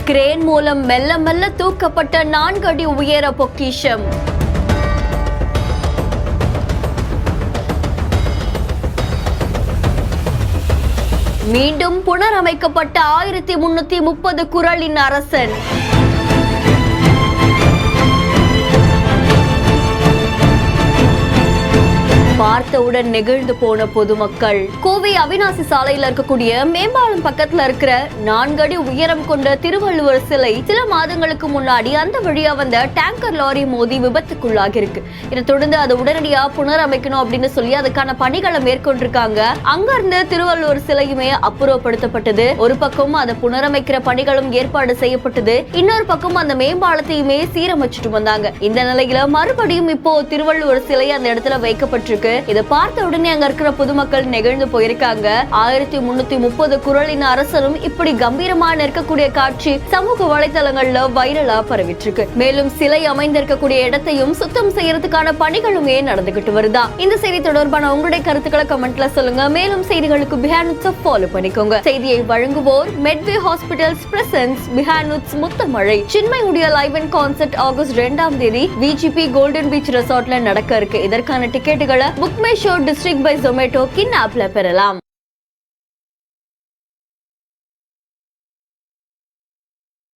Crane மூலம் மெல்ல மெல்ல தூக்கப்பட்ட 4 அடி உயர பொக்கிஷம். மீண்டும் புனரமைக்கப்பட்ட 1330 குறளின் அரசன். பார்த்தவுடன் நெகிழ்ந்து போன பொதுமக்கள். கோவை அவிநாசி சாலையில் இருக்கக்கூடிய மேம்பாலம் பக்கத்துல இருக்கிற 4 அடி உயரம் கொண்ட திருவள்ளுவர் சிலை சில மாதங்களுக்கு முன்னாடி அந்த வழியா வந்த டேங்கர் லாரி மோதி விபத்துக்குள்ளாகி இருக்கு. இதை தொடர்ந்து அதை உடனடியா புனரமைக்கணும் அப்படின்னு சொல்லி அதுக்கான பணிகளை மேற்கொண்டிருக்காங்க. அங்க இருந்த திருவள்ளுவர் சிலையுமே அப்புறப்படுத்தப்பட்டது. ஒரு பக்கம் அதை புனரமைக்கிற பணிகளும் ஏற்பாடு செய்யப்பட்டது. இன்னொரு பக்கம் அந்த மேம்பாலத்தையுமே சீரமைச்சிட்டு வந்தாங்க. இந்த நிலையில மறுபடியும் இப்போ திருவள்ளுவர் சிலை அந்த இடத்துல வைக்கப்பட்டிருக்கு. இதை பார்த்த உடனே அங்க இருக்கிற பொதுமக்கள் நெகிழ்ந்து போயிருக்காங்க. 1330 குறளின் அரசனும் இப்படி கம்பீரமா நிற்கக்கூடிய காட்சி சமூக வலைதளங்கள்ல வைரலா பரவிட்டு இருக்கு. மேலும் சிலை அமைந்திருக்கக்கூடிய இடத்தையும் சுத்தம் செய்யறதுக்கான பணிகளுமே நடந்துகிட்டு வருதா. இந்த செய்தி தொடர்பான உங்களுடைய கருத்துக்களை கமெண்ட்ல சொல்லுங்க. மேலும் செய்திகளுக்கு பிஹானுட்ஸ் ஃபாலோ பண்ணிக்கோங்க. செய்தியை வழங்குவோர் மெட்வே ஹாஸ்பிட்டல்ஸ் பிரசன்ஸ் பிஹானுட்ஸ் முத்தமழை சின்மை உடைய லைவ் அண்ட் கான்சர்ட் ஆகஸ்ட் 2ஆம் தேதி விஜிபி கோல்டன் பீச் ரெசார்ட்ல நடக்க இருக்கு. இதற்கான டிக்கெட்டுகளை Book My Show District by Zomato கின் ஆப்ல பெறலாம்.